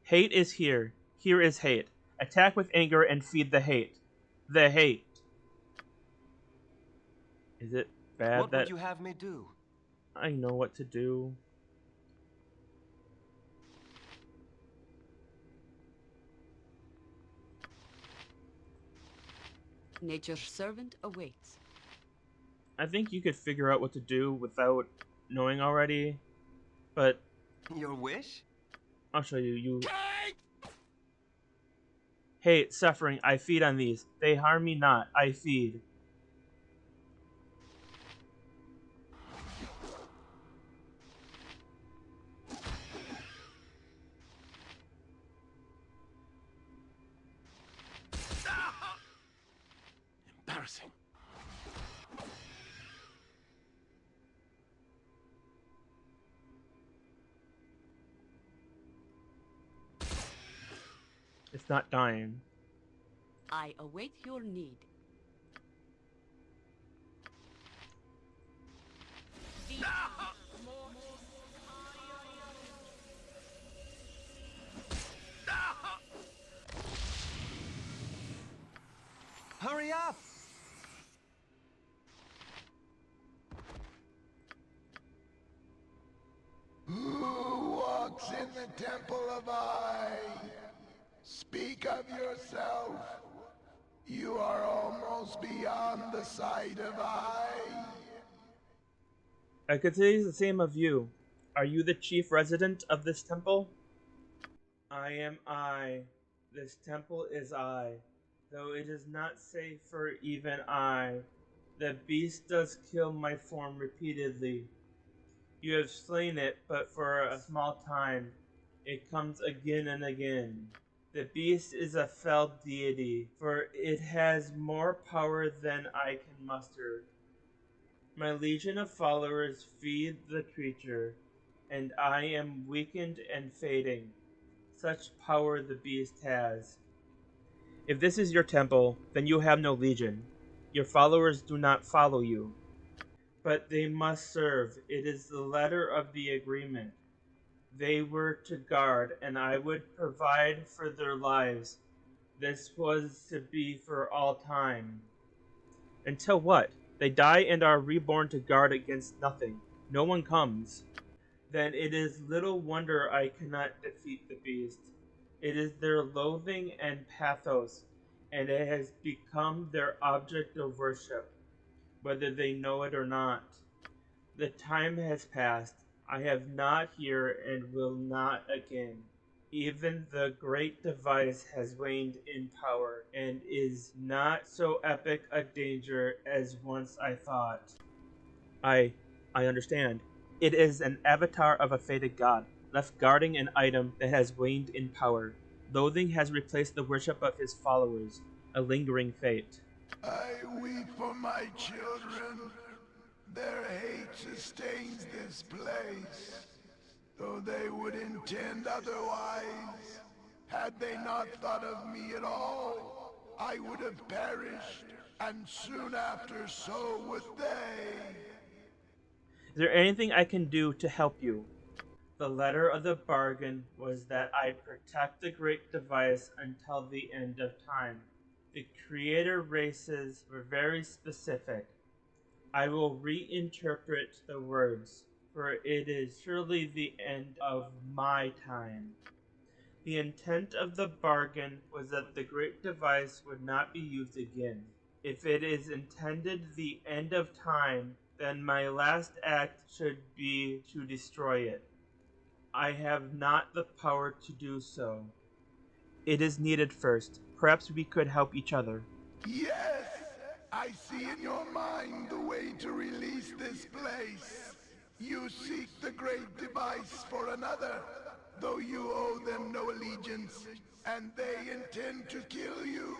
Hate is here. Here is hate. Attack with anger and feed the hate. The hate. Is it bad What would that you have me do? I know what to do? Nature's servant awaits. I think you could figure out what to do without knowing already, but Your wish? I'll show you. Hate, suffering, I feed on these. They harm me not, I feed. Embarrassing. It's not dying. I await your need. Hurry up! Who walks in the temple of I? Speak of yourself. You are almost beyond the sight of I could say the same of you. Are you the chief resident of this temple? I am I. This temple is I. Though it is not safe for even I. The beast does kill my form repeatedly. You have slain it, but for a small time. It comes again and again. The beast is a fell deity, for it has more power than I can muster. My legion of followers feed the creature, and I am weakened and fading. Such power the beast has. If this is your temple, then you have no legion. Your followers do not follow you. But they must serve. It is the letter of the agreement. They were to guard, and I would provide for their lives. This was to be for all time. Until what? They die and are reborn to guard against nothing. No one comes. Then it is little wonder I cannot defeat the beast. It is their loathing and pathos, and it has become their object of worship, whether they know it or not. The time has passed. I have not here and will not again. Even the great device has waned in power, and is not so epic a danger as once I thought. I understand. It is an avatar of a fated god, left guarding an item that has waned in power. Loathing has replaced the worship of his followers, a lingering fate. I weep for my children. Their hate sustains this place, though they would intend otherwise. Had they not thought of me at all, I would have perished, and soon after so would they. Is there anything I can do to help you? The letter of the bargain was that I protect the great device until the end of time. The creator races were very specific. I will reinterpret the words, for it is surely the end of my time. The intent of the bargain was that the great device would not be used again. If it is intended the end of time, then my last act should be to destroy it. I have not the power to do so. It is needed first. Perhaps we could help each other. Yes, I see in your mind the way to release this place. You seek the great device for another, though you owe them no allegiance, and they intend to kill you.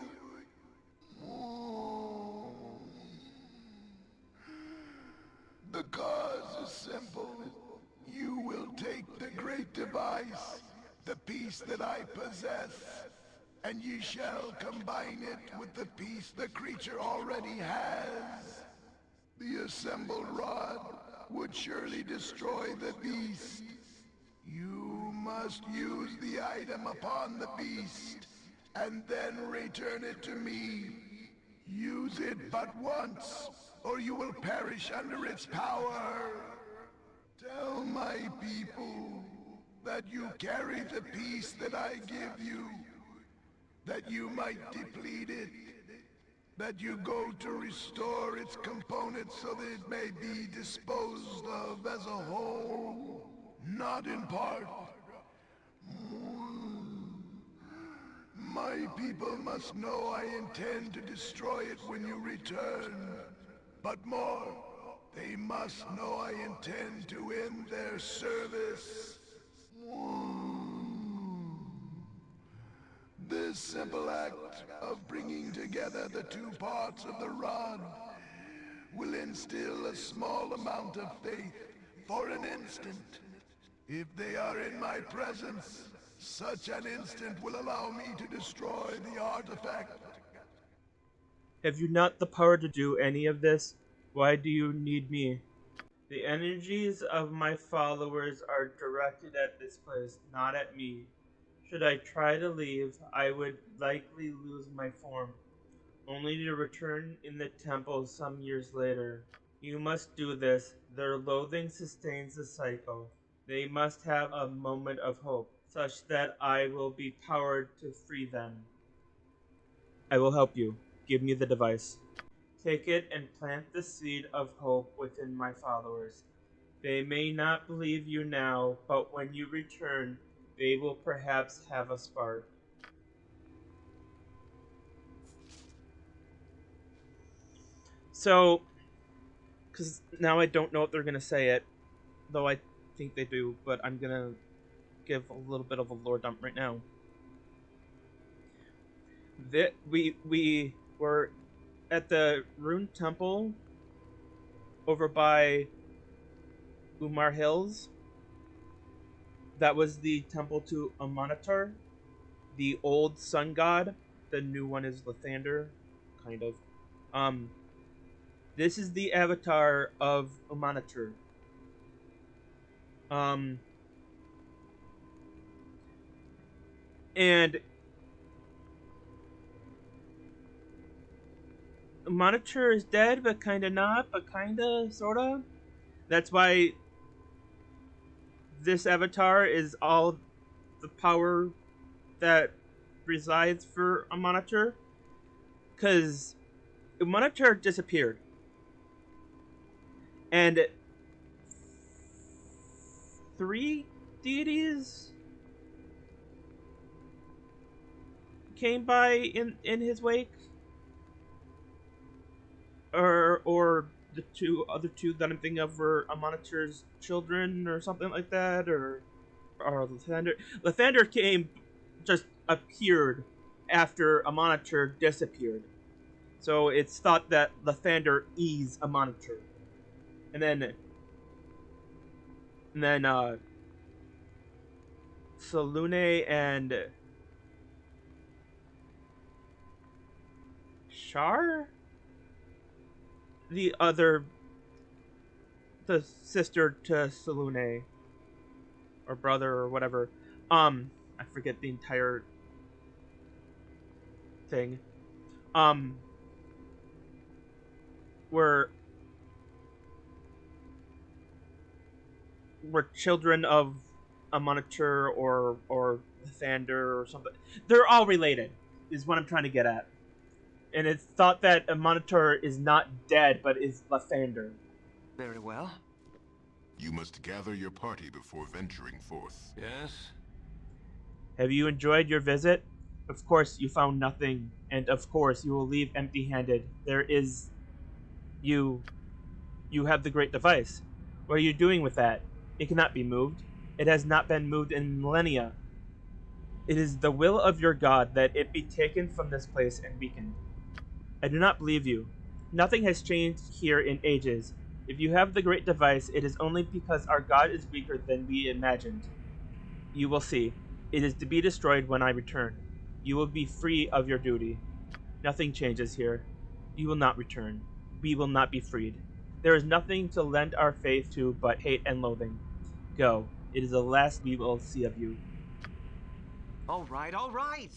The cause is simple. You will take the great device, the piece that I possess, and ye shall combine it with the piece the creature already has. The assembled rod would surely destroy the beast. You must use the item upon the beast, and then return it to me. Use it but once, or you will perish under its power. Tell my people that you carry the piece that I give you, that you might deplete it, that you go to restore its components so that it may be disposed of as a whole, not in part. My people must know I intend to destroy it when you return. But more, they must know I intend to end their service. This simple act of bringing together the two parts of the rod will instill a small amount of faith for an instant. If they are in my presence, such an instant will allow me to destroy the artifact. Have you not the power to do any of this? Why do you need me? The energies of my followers are directed at this place, not at me. Should I try to leave, I would likely lose my form, only to return in the temple some years later. You must do this. Their loathing sustains the cycle. They must have a moment of hope, such that I will be powered to free them. I will help you. Give me the device. Take it and plant the seed of hope within my followers. They may not believe you now, but when you return, they will perhaps have a spark. So, because now I don't know if they're going to say it, though I think they do, but I'm going to give a little bit of a lore dump right now. We were at the Rune Temple over by Umar Hills. That was the temple to Amanatar, the old sun god. The new one is Lathander, kind of. This is the avatar of Amanatar. And Monitor is dead, but kinda not, but kinda, sorta. That's why this avatar is all the power that resides for a Monitor. Because a Monitor disappeared. And 3 deities came by in his wake. Or the other two that I'm thinking of were a Monitor's children or something like that, or Lathander. Lathander just appeared after a Monitor disappeared. So it's thought that Lathander is a Monitor. And then Selune and Shar? The sister to Selune, or brother, or whatever. I forget the entire thing. Were children of a Monitor or Lathander or something. They're all related, is what I'm trying to get at. And it's thought that a Monitor is not dead, but is Lathander. Very well. You must gather your party before venturing forth. Yes? Have you enjoyed your visit? Of course you found nothing, and of course you will leave empty-handed. There is... You have the great device. What are you doing with that? It cannot be moved. It has not been moved in millennia. It is the will of your god that it be taken from this place and weakened. I do not believe you. Nothing has changed here in ages. If you have the great device, it is only because our god is weaker than we imagined. You will see. It is to be destroyed when I return. You will be free of your duty. Nothing changes here. You will not return. We will not be freed. There is nothing to lend our faith to but hate and loathing. Go. It is the last we will see of you. All right, all right.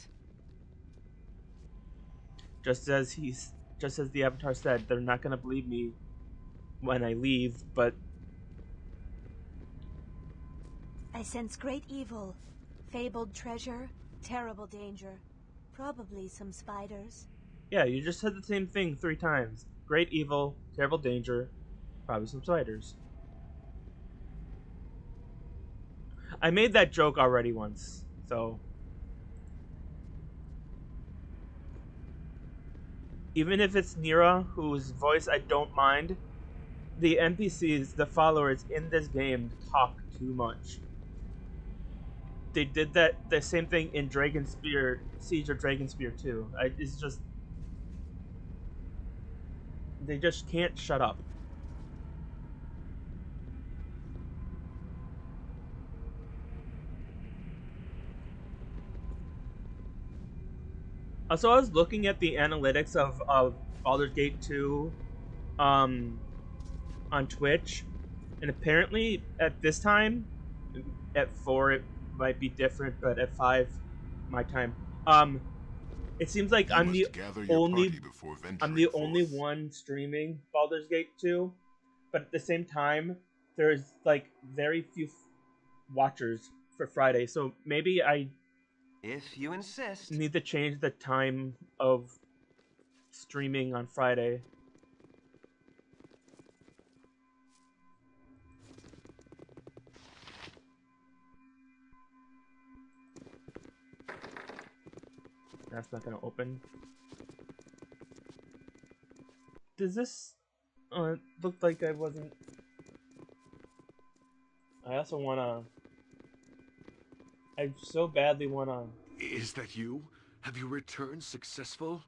Just as the Avatar said, they're not gonna believe me when I leave, but I sense great evil, fabled treasure, terrible danger. Probably some spiders. yeah, you just said the same thing 3 times. Great evil, terrible danger, probably some spiders. I made that joke already once, so even if it's Nira, whose voice I don't mind, the NPCs, the followers in this game, talk too much. They did the same thing in Dragonspear, Siege of Dragonspear too. It's just they just can't shut up. Also, I was looking at the analytics of Baldur's Gate 2 on Twitch, and apparently at this time, at 4 it might be different, but at 5 my time, it seems like You must gather your party before I'm venturing the only forth. one streaming Baldur's Gate 2, but at the same time, there's like very few watchers for Friday, so maybe I If you insist. need to change the time of streaming on Friday. That's not gonna open. Does this it looked like I wasn't. I also wanna. I so badly wanna. Is that you? Have you returned successful?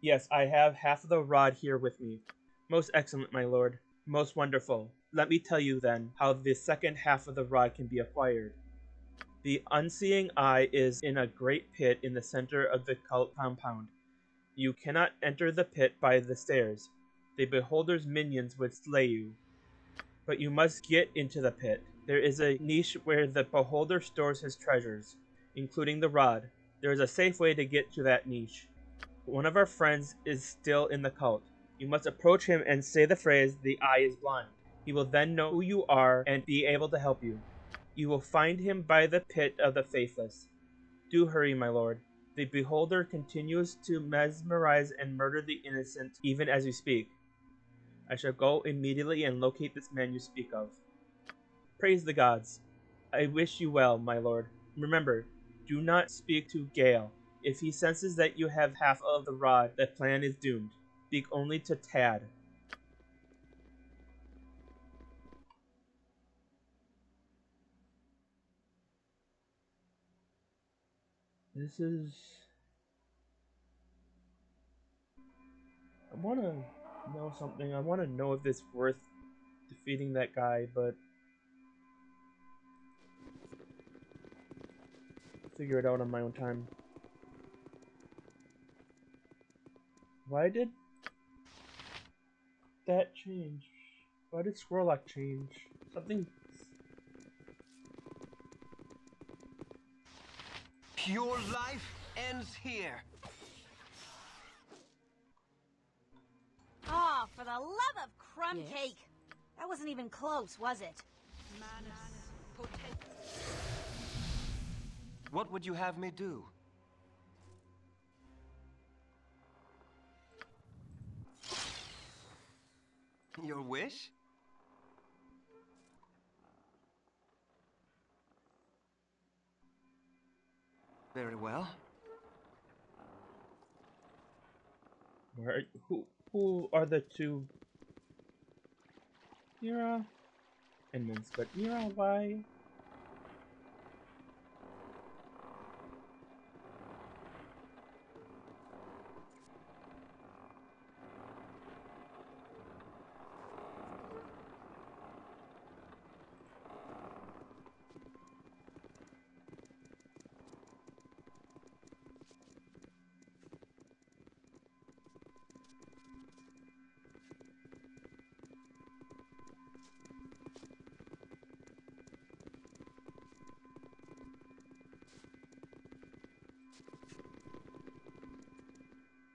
Yes, I have half of the rod here with me. Most excellent, my lord. Most wonderful. Let me tell you then how the second half of the rod can be acquired. The unseeing eye is in a great pit in the center of the cult compound. You cannot enter the pit by the stairs. The beholder's minions would slay you. But you must get into the pit. There is a niche where the beholder stores his treasures, including the rod. There is a safe way to get to that niche. One of our friends is still in the cult. You must approach him and say the phrase, "The eye is blind." He will then know who you are and be able to help you. You will find him by the pit of the faithless. Do hurry, my lord. The beholder continues to mesmerize and murder the innocent even as you speak. I shall go immediately and locate this man you speak of. Praise the gods. I wish you well, my lord. Remember, do not speak to Gale. If he senses that you have half of the rod, the plan is doomed. Speak only to Tad. This is... I want to know something. I want to know if it's worth defeating that guy, but... I'll figure it out on my own time. Why did that change? Why did Squirrellock change? Something... Your life ends here. Oh, for the love of crumb Yes? cake! That wasn't even close, was it? What would you have me do? Your wish? Very well. Who are the two? Mira and Minsk, but Mira, why?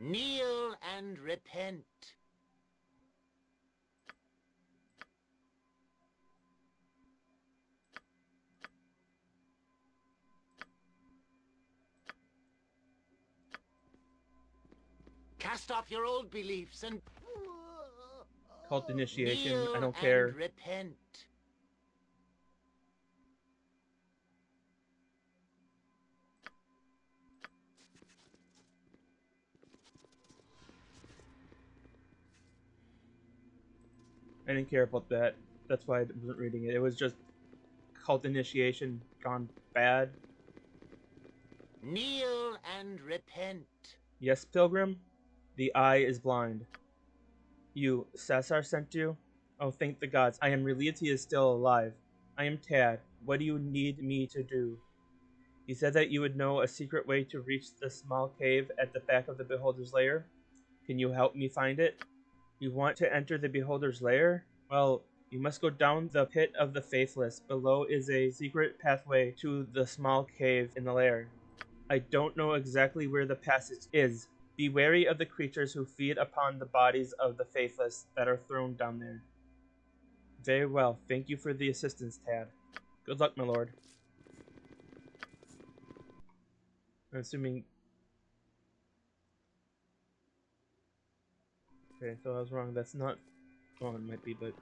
Kneel and repent. Cast off your old beliefs and Cult initiation. kneel I don't and care. repent. I didn't care about that. That's why I wasn't reading it. It was just cult initiation gone bad. Kneel and repent. Yes, Pilgrim? The eye is blind. You, Cesar sent you? Oh, thank the gods. I am relieved he is still alive. I am Tad. What do you need me to do? He said that you would know a secret way to reach the small cave at the back of the Beholder's Lair. Can you help me find it? You want to enter the Beholder's Lair? Well, you must go down the Pit of the Faithless. Below is a secret pathway to the small cave in the lair. I don't know exactly where the passage is. Be wary of the creatures who feed upon the bodies of the faithless that are thrown down there. Very well. Thank you for the assistance, Tad. Good luck, my lord. I'm assuming... Okay, so I was wrong. That's not... Well, it might be, but...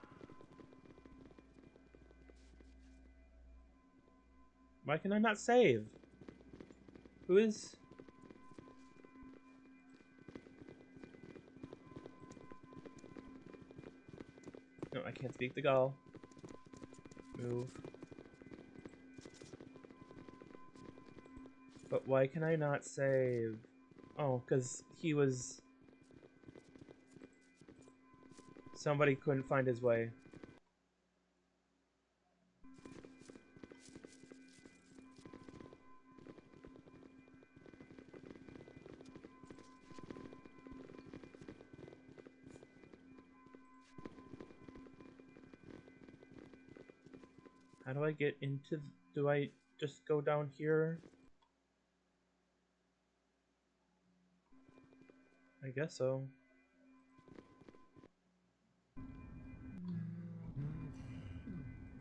Why can I not save? Who is... No, I can't speak the Gaul. Move. But why can I not save? Oh, because he was... Somebody couldn't find his way. How do I get into... Do I just go down here? I guess so.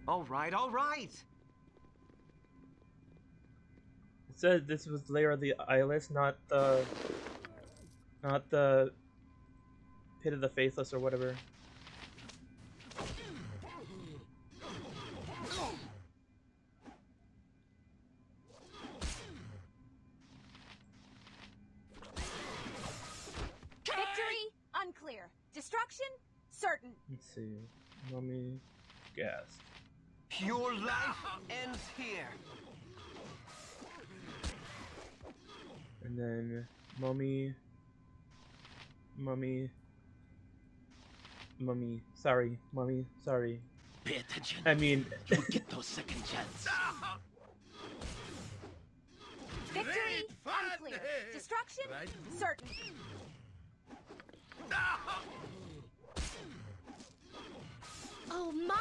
All right, all right. It said this was Lair of the Eyeless, not the Pit of the Faithless or whatever. Victory? Unclear. Destruction? Certain. Let's see. Mummy, gas. Your life ends here. And then mummy. Sorry, mummy. Sorry. Pay attention. I mean, You'll get those second chance. Victory? Unclear. Destruction? Certain. Oh my!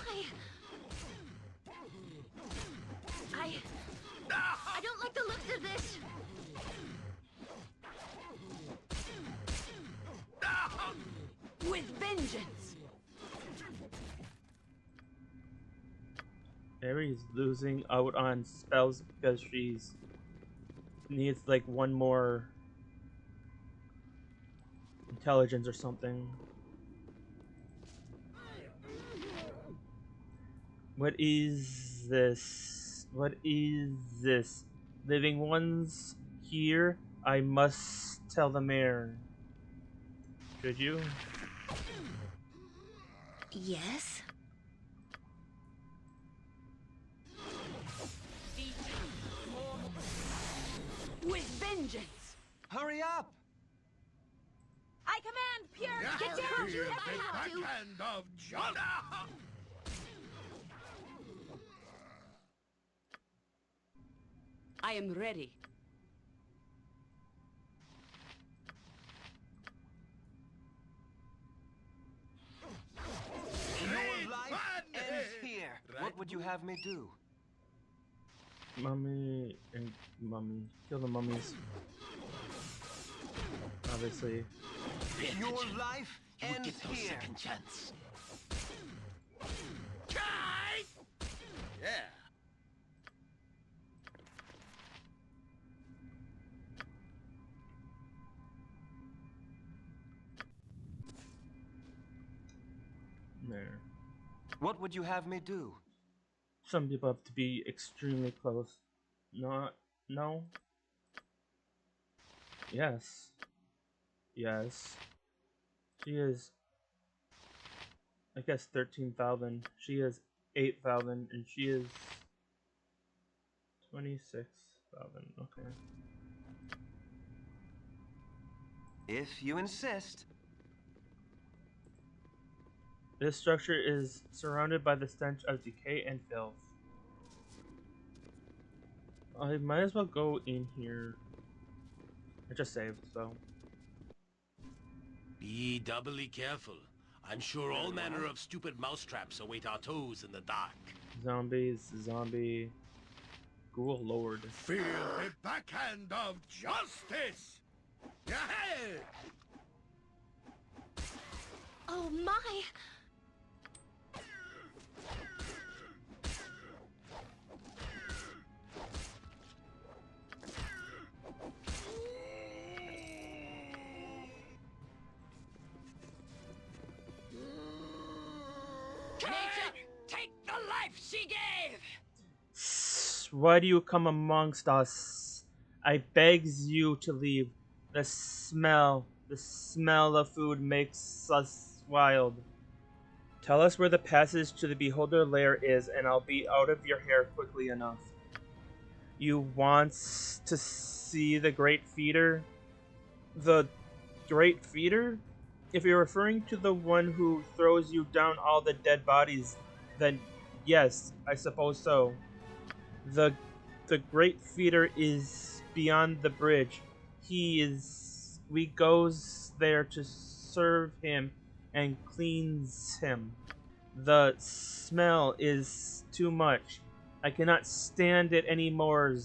I don't like the looks of this. With vengeance! Mary's losing out on spells because she's needs like one more intelligence or something. What is this? What is this? Living ones here? I must tell the mayor. Should you? Yes? With vengeance! Hurry up! I command pure. Get down. Feel You the have to. backhand of Jonah! I am ready. Your life ends here. What would you have me do? Mummy and mummy. Kill the mummies. obviously. Your life You would ends get no here. second chance. Yeah. There. What would you have me do? Some people have to be extremely close. Not. No. Yes. Yes. She is, I guess, 13,000. She is 8,000, and she is 26,000. Okay. If you insist. This structure is surrounded by the stench of decay and filth. I might as well go in here. I just saved, so. Be doubly careful. I'm sure all manner of stupid mousetraps await our toes in the dark. Zombies, zombie. Ghoul lord. Feel the backhand of justice! Yahoo! Oh my! Take the life she gave! Why do you come amongst us? I begs you to leave. The smell of food makes us wild. Tell us where the passage to the Beholder Lair is, and I'll be out of your hair quickly enough. You want to see the Great Feeder? The Great Feeder? If you're referring to the one who throws you down all the dead bodies, then yes, I suppose so. The Great Feeder is beyond the bridge. We goes there to serve him and cleans him. The smell is too much. I cannot stand it anymore.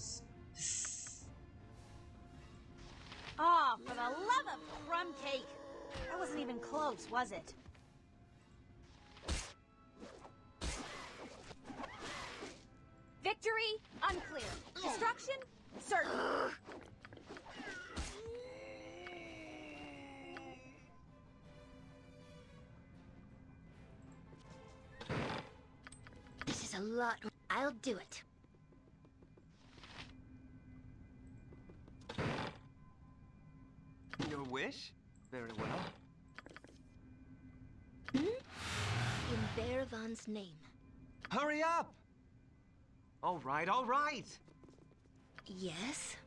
Oh, for the love of crumb cake! That wasn't even close, was it? Victory? Unclear. Destruction? Certain. This is a lot. I'll do it. Your wish? Very well. In Bearvan's name. Hurry up! All right, all right. Yes?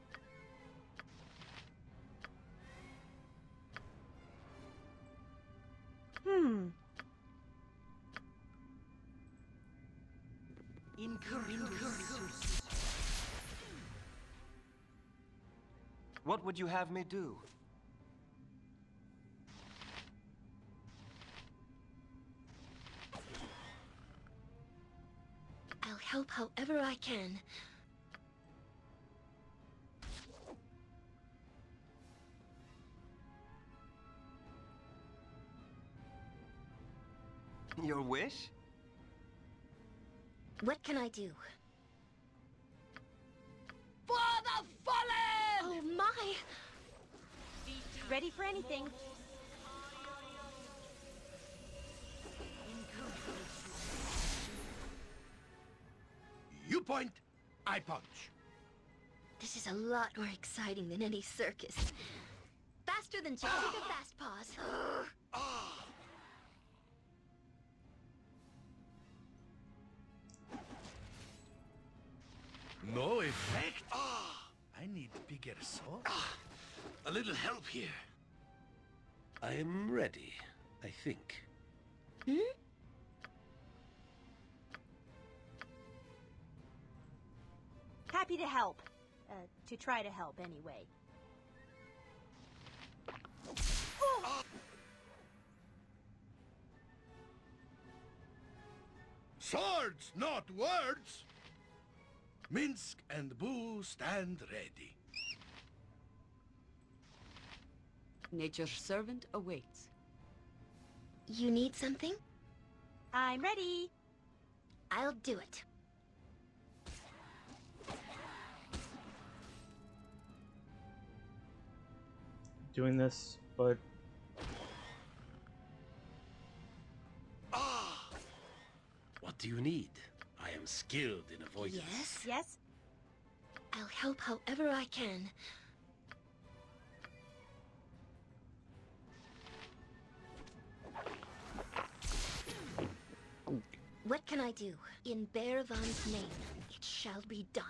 What would you have me do? I'll help however I can. Your wish? What can I do? For the fallen! Oh my! Ready for anything. You point, I punch. This is a lot more exciting than any circus. Faster than Jessica Fastpaws. No effect? I need bigger sword. A little help here. I am ready, I think. Happy to help. To try to help, anyway. Swords, not words! Minsk and Boo stand ready. Nature's servant awaits. You need something? I'm ready. I'll do it. Doing this, but What do you need? I am skilled in avoidance. Yes? Yes? I'll help however I can. What can I do? In Bearvan's name, it shall be done.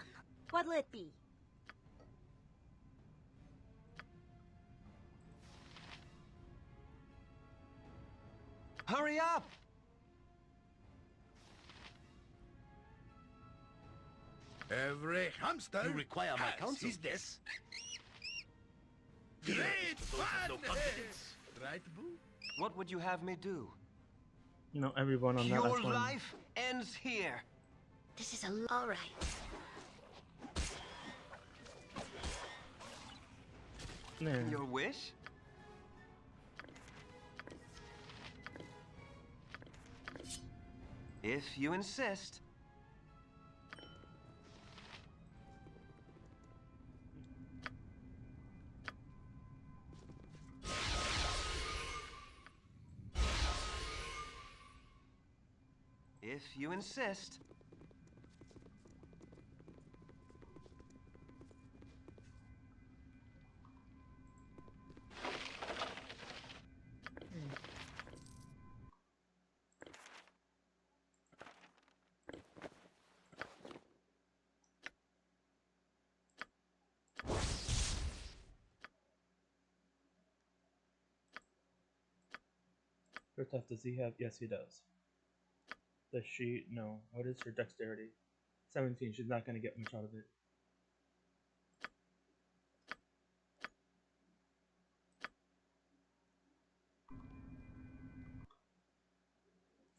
What'll it be? Hurry up! Every hamster You require my has counsel, his day. yes? Great Those have no fun! confidence. Right, Boo? What would you have me do? you know, everyone on that Your last one. life ends here. This is all right. There. Your wish? If you insist. If you insist. First off, does he have? Yes, he does. Does she? No. What is her dexterity? 17. She's not going to get much out of it.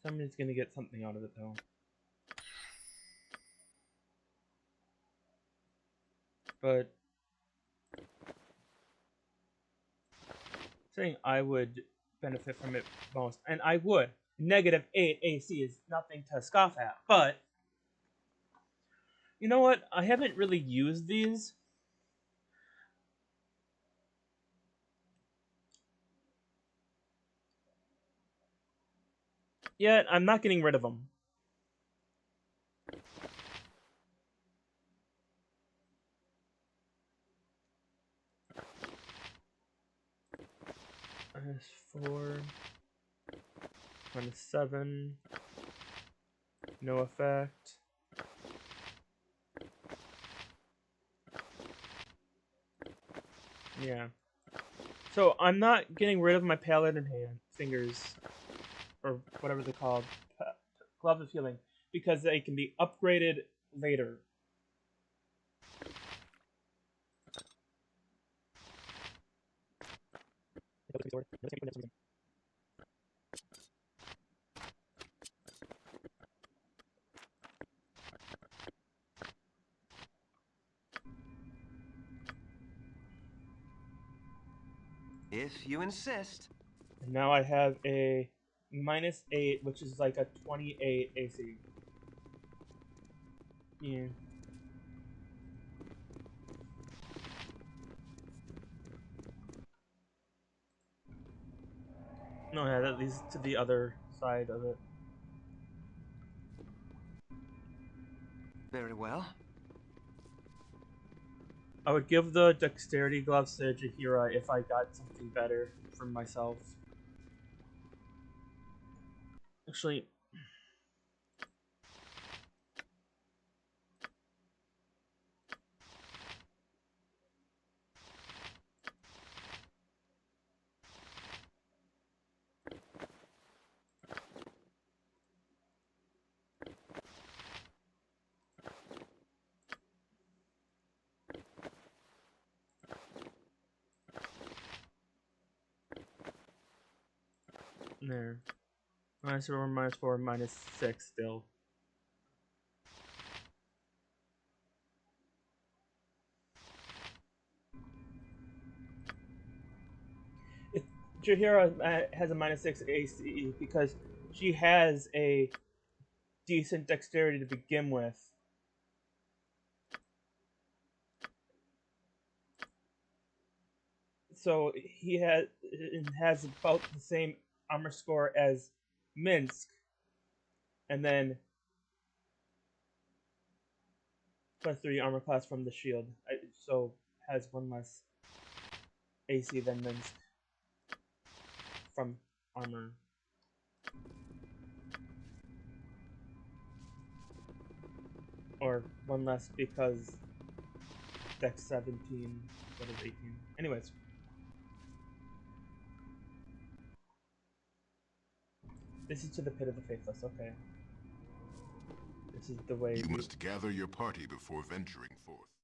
Somebody's going to get something out of it, though. But saying I would benefit from it most, and I would. -8 AC is nothing to scoff at, but you know what? I haven't really used these. Yet I'm not getting rid of them. -4, -7, no effect. Yeah. So I'm not getting rid of my paladin hand fingers, or whatever they're called, glove of healing, because they can be upgraded later. If you insist. And now I have a -8, which is like a 28 AC. Yeah. No, yeah, that leads to the other side of it. Very well. I would give the dexterity gloves to Jahira if I got something better for myself. Actually, there. -4, -4, -6 still. your hero has a -6 AC because she has a decent dexterity to begin with. So he has about the same armor score as Minsk, and then +3 armor class from the shield. So has one less AC than Minsk from armor. Or one less because Dex 17 instead of 18. Anyways. This is to the Pit of the Faithless, okay. This is the way. You must gather your party before venturing forth.